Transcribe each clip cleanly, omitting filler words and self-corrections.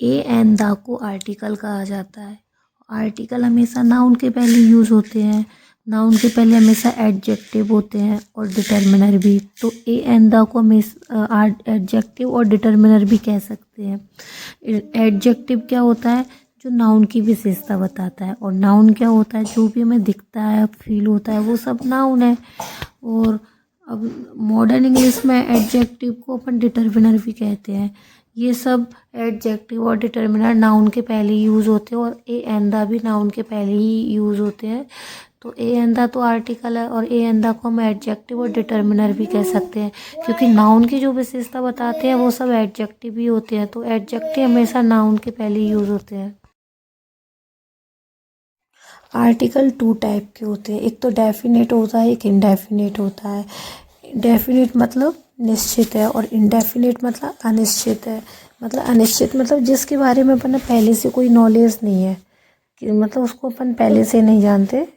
A and the को article कहा जाता है। आर्टिकल हमेशा नाउन के पहले यूज़ होते हैं, नाउन के पहले हमेशा एडजेक्टिव होते हैं और डिटर्मिनर भी। तो ए एंड द को हमेशा एडजेक्टिव और डिटर्मिनर भी कह सकते हैं। एडजेक्टिव क्या होता है? जो नाउन की विशेषता बताता है, और नाउन क्या होता है? जो भी हमें दिखता है, फील होता है, वो सब नाउन है। और अब मॉडर्न इंग्लिश में एडजेक्टिव को अपन डिटर्मिनर भी कहते हैं। ये सब एडजेक्टिव और डिटर्मिनर नाउन के पहले ही यूज़ होते हैं, और ए एंड द भी नाउन के पहले ही यूज़ होते हैं। तो ए एंड द तो आर्टिकल है, और ए एंड द को हम एडजेक्टिव और डिटर्मिनर भी कह सकते हैं, क्योंकि नाउन की जो विशेषता बताते हैं वो सब एडजेक्टिव ही होते हैं। तो एडजेक्टिव हमेशा नाउन के पहले ही यूज़ होते हैं। आर्टिकल 2 टाइप के होते हैं, एक तो डेफिनेट होता है, एक इनडेफिनेट होता है। डेफिनेट मतलब निश्चित है, और इनडेफिनेट मतलब अनिश्चित है। मतलब अनिश्चित मतलब जिसके बारे में अपन पहले से कोई नॉलेज नहीं है, कि मतलब उसको अपन पहले से नहीं जानते,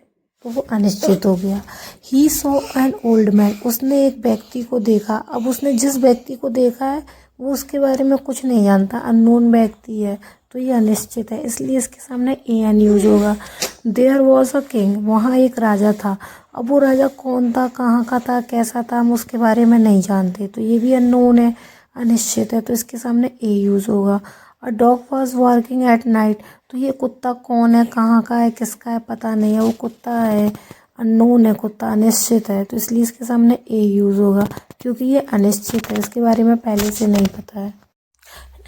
तो वो अनिश्चित हो गया। He saw an old man, उसने एक व्यक्ति को देखा। अब उसने जिस व्यक्ति को देखा है वो उसके बारे में कुछ नहीं जानता, अननोन व्यक्ति है, तो ये अनिश्चित है, इसलिए इसके सामने ए एन यूज होगा। देयर वॉज अ किंग, वहाँ एक राजा था। अब वो राजा कौन था, कहाँ का था, कैसा था, हम उसके बारे में नहीं जानते, तो ये भी अननोन है, अनिश्चित है, तो इसके सामने ए यूज होगा। A dog was working at night, तो ये कुत्ता कौन है, कहाँ का है, किसका है, पता नहीं है, वो कुत्ता है, अननोन है, कुत्ता अनिश्चित है, तो इसलिए इसके सामने ए यूज होगा, क्योंकि ये अनिश्चित है, इसके बारे में पहले से नहीं पता है।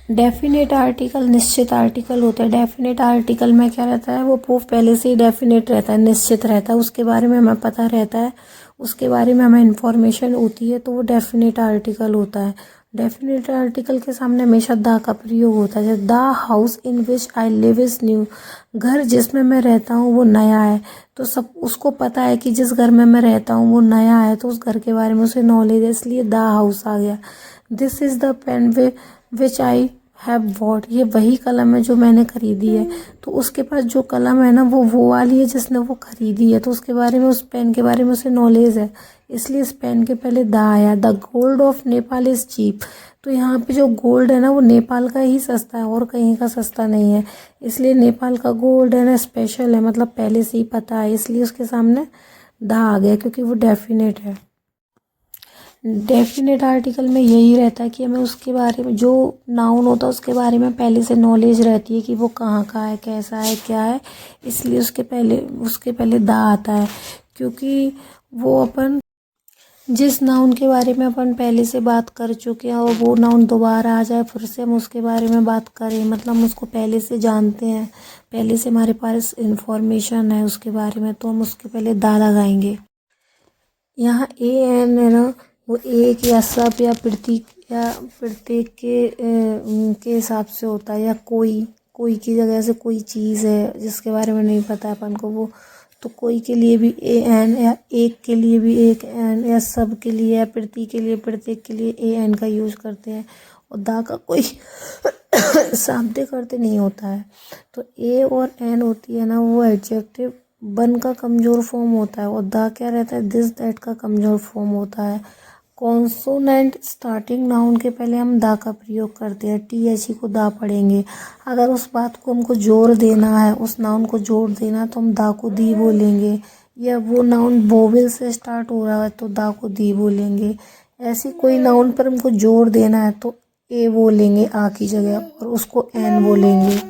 डेफिनेट आर्टिकल निश्चित आर्टिकल होता है। डेफिनेट आर्टिकल में क्या रहता है? वो प्रूफ पहले से ही डेफिनेट रहता है, निश्चित रहता है, उसके बारे में हमें पता रहता है, उसके बारे में हमें इंफॉर्मेशन होती है, तो वो डेफिनेट आर्टिकल होता है। डेफिनेट आर्टिकल के सामने हमेशा द का प्रयोग होता है। The house in which I live is new, घर जिसमें मैं रहता हूँ वो नया है, तो सब उसको पता है कि जिस घर में मैं रहता हूँ वो नया है, तो उस घर के बारे में उसे नॉलेज है, इसलिए द हाउस आ गया। This is the pen which I have bought, ये वही कलम है जो मैंने खरीदी है, तो उसके पास जो कलम है ना वो वाली है जिसने वो खरीदी है, तो उसके बारे में, उस पेन के बारे में उसे नॉलेज है, इसलिए इस पेन के पहले द आया। The gold of Nepal is cheap, तो यहाँ पे जो गोल्ड है ना वो नेपाल का ही सस्ता है, और कहीं का सस्ता नहीं है, इसलिए नेपाल का गोल्ड है ना स्पेशल है, मतलब पहले से ही पता है, इसलिए उसके सामने द आ गया, क्योंकि वो डेफिनेट है। डेफिनेट आर्टिकल में यही रहता है कि हमें उसके बारे में, जो नाउन होता है उसके बारे में पहले से नॉलेज रहती है कि वो कहाँ का है, कैसा है, क्या है, इसलिए उसके पहले द आता है, क्योंकि वो अपन जिस नाउन के बारे में अपन पहले से बात कर चुके हैं और वो नाउन दोबारा आ जाए, फिर से हम उसके बारे में बात करें, मतलब हम उसको पहले से जानते हैं, पहले से हमारे पास इंफॉर्मेशन है उसके बारे में, तो हम उसके पहले दा लगाएंगे। यहाँ ए एन है ना, वो एक या सब या प्रत्येक के हिसाब से होता है, या कोई की जगह से कोई चीज़ है जिसके बारे में नहीं पता अपन को, वो तो कोई के लिए भी ए एन, या एक के लिए भी एक एन, या सब के लिए, या प्रत्येक के लिए, प्रत्येक के लिए ए एन का यूज़ करते हैं, और दा का कोई शाब्दिक अर्थ नहीं होता है। तो ए और एन होती है ना, वो एडजेक्टिव बन का कमज़ोर फॉर्म होता है, और दा क्या रहता है? दिस दैट का कमज़ोर फॉर्म होता है। कॉन्सोनेंट स्टार्टिंग नाउन के पहले हम दा का प्रयोग करते हैं, टी एच ई को दा पढ़ेंगे। अगर उस बात को हमको जोर देना है, उस नाउन को जोर देना है, तो हम दा को दी बोलेंगे, या वो नाउन वोवेल से स्टार्ट हो रहा है तो दा को दी बोलेंगे। ऐसी कोई नाउन पर हमको जोर देना है तो ए बोलेंगे आ की जगह, और उसको एन बोलेंगे।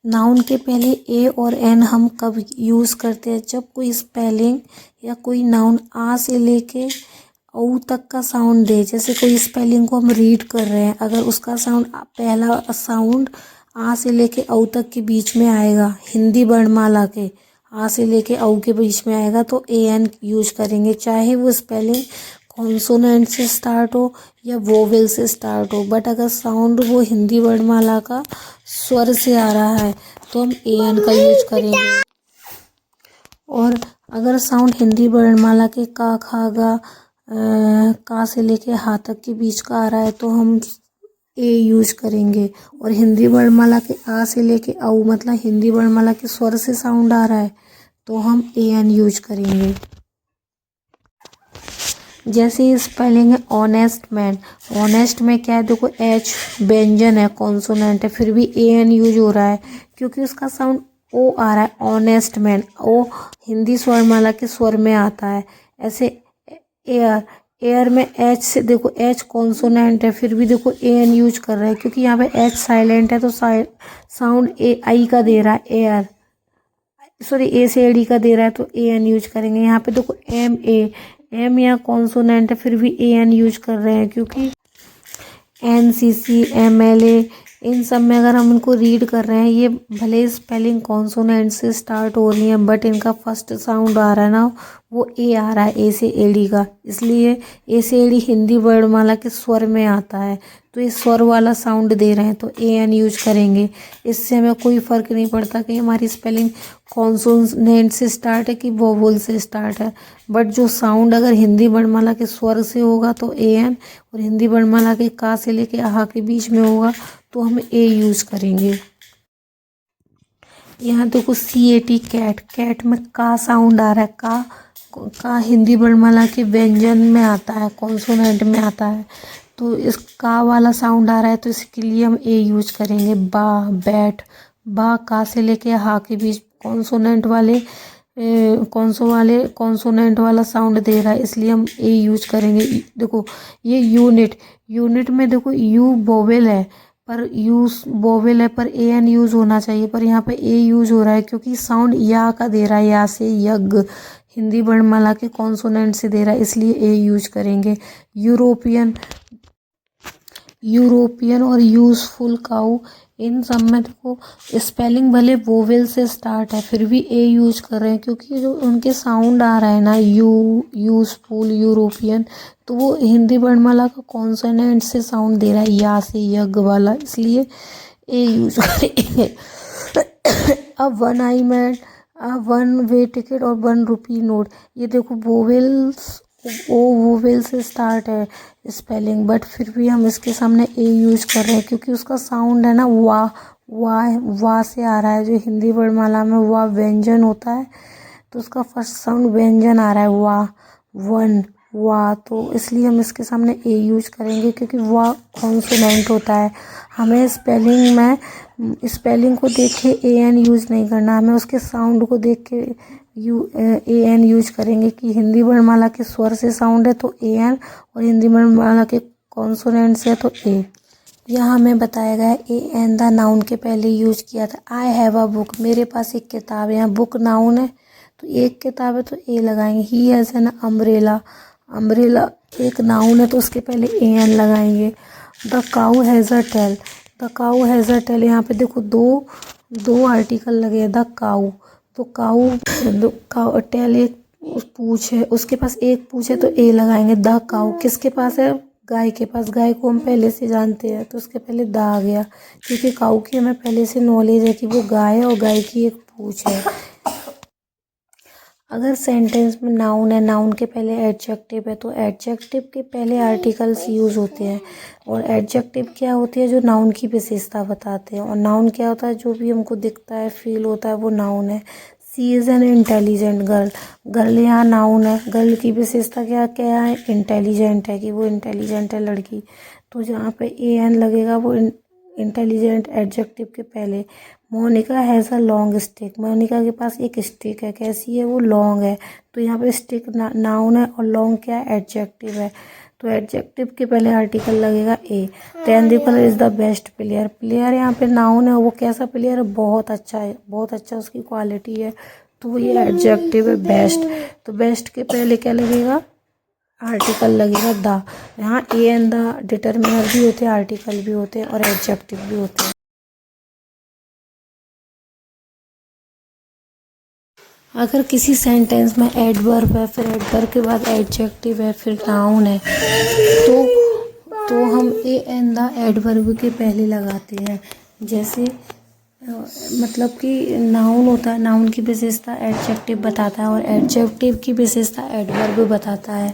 नाउन के पहले ए और एन हम कब यूज़ करते हैं? जब कोई स्पेलिंग या कोई नाउन आ से लेके औ तक का साउंड दे, जैसे कोई स्पेलिंग को हम रीड कर रहे हैं, अगर उसका साउंड, पहला साउंड आ से लेके औ तक के बीच में आएगा, हिंदी वर्णमाला के आ से लेके औ के बीच में आएगा, तो ए एन यूज करेंगे, चाहे वो स्पेलिंग कॉन्सोनेंट से स्टार्ट हो या वोवेल से स्टार्ट हो, बट अगर साउंड वो हिंदी वर्णमाला का स्वर से आ रहा है तो हम ए एन का यूज करेंगे। और अगर साउंड हिंदी वर्णमाला के का, खा, गा, का से लेके हा तक के बीच का आ रहा है तो हम ए यूज करेंगे, और हिंदी वर्णमाला के आ से लेके औ, मतलब हिंदी वर्णमाला के स्वर से साउंड आ रहा है तो हम ए एन यूज करेंगे। जैसे स्पेलिंग है ऑनेस्ट मैन। ऑनेस्ट में क्या है, देखो एच व्यंजन है, कॉन्सोनेंट है, फिर भी ए एन यूज हो रहा है क्योंकि उसका साउंड ओ आ रहा है। ऑनेस्ट मैन, ओ हिंदी स्वरमाला के स्वर में आता है। ऐसे एयर, एयर में एच से, देखो एच कॉन्सोनेंट है, फिर भी देखो ए एन यूज कर रहा है क्योंकि यहाँ पे एच साइलेंट है, तो साउंड ए आई का दे रहा है। एयर, सॉरी ए से एडी का दे रहा है तो ए एन यूज करेंगे। यहाँ पे देखो एम ए, एम यहाँ कॉन्सोनेंट है, फिर भी ए एन यूज कर रहे हैं क्योंकि N C C M L A, इन सब में अगर हम इनको रीड कर रहे हैं, ये भले स्पेलिंग कॉन्सोनेंट से स्टार्ट हो रही है बट इनका फर्स्ट साउंड आ रहा है ना, वो ए आ रहा है, ए से एडी का। इसलिए ए से एडी हिंदी वर्णमाला के स्वर में आता है, तो ये स्वर वाला साउंड दे रहे हैं तो ए एन यूज करेंगे। इससे हमें कोई फ़र्क नहीं पड़ता कि हमारी स्पेलिंग कॉन्सोनेंट से स्टार्ट है कि वोवल से स्टार्ट है, बट जो साउंड अगर हिंदी वर्णमाला के स्वर से होगा तो ए एन, और हिंदी वर्णमाला के का से लेके आहा के बीच में होगा तो हम ए यूज करेंगे। यहाँ देखो सी ए टी, कैट, कैट में का साउंड आ रहा है। का हिंदी वर्णमाला के व्यंजन में आता है, कॉन्सोनेंट में आता है, तो इस का वाला साउंड आ रहा है तो इसके लिए हम ए यूज करेंगे। बा, बैट, बा का से लेके हा के बीच कॉन्सोनेंट वाले कॉन्सोनेंट वाला साउंड दे रहा है, इसलिए हम ए यूज करेंगे। देखो ये यूनिट, यूनिट में देखो यू वोवेल है, पर यूज वोवेल है पर ए एन यूज होना चाहिए, पर यहाँ पे ए यूज हो रहा है क्योंकि साउंड या का दे रहा है, या से यज्ञ हिंदी वर्णमाला के कॉन्सोनेंट से दे रहा है, इसलिए ए यूज करेंगे। यूरोपियन, यूरोपियन और यूजफुल काऊ, इन सब में देखो स्पेलिंग भले वोवेल से स्टार्ट है फिर भी ए यूज कर रहे हैं क्योंकि जो उनके साउंड आ रहा है ना, यू, यूजफुल, यूरोपियन, तो वो हिंदी वर्णमाला का कॉन्सोनेंट से साउंड दे रहा है, या से यज्ञ वाला, इसलिए ए यूज करेंगे। अब one I man, one way ticket और 1 रुपी नोट, ये देखो वोवेल्स, ओ वोवेल से स्टार्ट है स्पेलिंग, बट फिर भी हम इसके सामने ए यूज कर रहे हैं क्योंकि उसका साउंड है ना वाह से आ रहा है। जो हिंदी वर्णमाला में वाह व्यंजन होता है तो उसका फर्स्ट साउंड व्यंजन आ रहा है, वाह, वन, वाह, तो इसलिए हम इसके सामने ए यूज करेंगे क्योंकि वाह कॉन्सोनेंट होता है। हमें स्पेलिंग में, स्पेलिंग को देख के ए एन यूज नहीं करना, हमें उसके साउंड को देख के ए एन यूज करेंगे कि हिंदी वर्णमाला के स्वर से साउंड है तो ए एन, और हिंदी वर्णमाला के कॉन्सोनेंट से तो ए। यहाँ हमें बताया गया है ए एन द नाउन के पहले यूज किया था। आई हैव अ बुक, मेरे पास एक किताब है, यहाँ बुक नाउन है तो एक किताब है तो ए लगाएंगे। He has an umbrella, umbrella एक नाउन है तो उसके पहले ए एन लगाएंगे। The cow has a tail, the cow has a tail, यहाँ पे देखो दो आर्टिकल लगे हैं, द काऊ, तो काऊ टेल एक पूछ है, उसके पास एक पूछ है तो ए लगाएंगे। द काऊ किसके पास है, गाय के पास, गाय को हम पहले से जानते हैं तो उसके पहले द आ गया क्योंकि काऊ की हमें पहले से नॉलेज है कि वो गाय है और गाय की एक पूछ है। अगर सेंटेंस में नाउन है, नाउन के पहले एडजेक्टिव है तो एडजेक्टिव के पहले आर्टिकल्स यूज़ होते हैं, और एडजेक्टिव क्या होती है, जो नाउन की विशेषता बताते हैं, और नाउन क्या होता है, जो भी हमको दिखता है, फील होता है, वो नाउन है। She is an intelligent girl, girl यहाँ नाउन है, गर्ल की विशेषता क्या क्या है, इंटेलिजेंट है, कि वो इंटेलिजेंट है लड़की, तो जहाँ पे ए एन लगेगा वो इंटेलिजेंट एडजेक्टिव के पहले। Monica has a long stick, Monica के पास एक स्टिक है, कैसी है, वो लॉन्ग है, तो यहाँ पे स्टिक नाउन है और लॉन्ग क्या है, एडजेक्टिव है, तो एडजेक्टिव के पहले आर्टिकल लगेगा a. Tendulkar is the best player, player यहाँ पे नाउन है, वो कैसा प्लेयर है, बहुत अच्छा है, बहुत अच्छा उसकी क्वालिटी है, तो ये एडजेक्टिव है बेस्ट, तो बेस्ट के पहले क्या लगेगा, आर्टिकल लगेगा द। यहाँ ए एंड द डिटर्मिनर भी होते हैं, आर्टिकल भी होते हैं और एडजेक्टिव भी होते हैं। अगर किसी सेंटेंस में एडवर्ब है, फिर एडवर्ब के बाद एडजेक्टिव है, फिर नाउन है, तो हम ए एंड द एडवर्ब के पहले लगाते हैं। जैसे मतलब कि नाउन होता है, नाउन की विशेषता एडजेक्टिव बताता है और एडजेक्टिव की विशेषता एडवर्ब बताता है।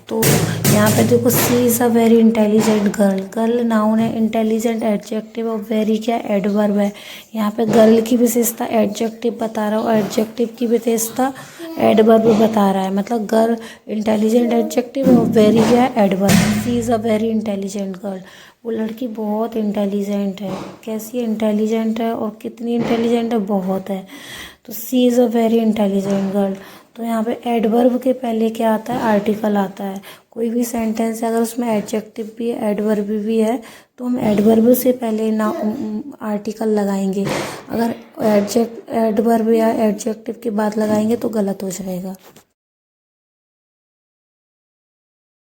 तो यहाँ पे देखो she is a very intelligent girl, girl noun है, इंटेलिजेंट एडजेक्टिव और वेरी क्या एडवर्ब है। यहाँ पे गर्ल की विशेषता एडजेक्टिव बता रहा हूँ और एडजेक्टिव की विशेषता एडवर्ब बता रहा है, मतलब गर्ल इंटेलिजेंट एडजेक्टिव और वेरी क्या है adverb. She is a very intelligent girl, वो लड़की बहुत इंटेलिजेंट है। कैसी इंटेलिजेंट है और कितनी इंटेलिजेंट है, बहुत है। तो she is a very intelligent girl. तो यहाँ पे एडवर्ब के पहले क्या आता है, आर्टिकल आता है। कोई भी सेंटेंस है अगर उसमें एडजेक्टिव भी है एडवर्ब भी है तो हम एडवर्ब से पहले ना आर्टिकल लगाएंगे। अगर एडवर्ब या एडजेक्टिव के बाद लगाएंगे तो गलत हो जाएगा।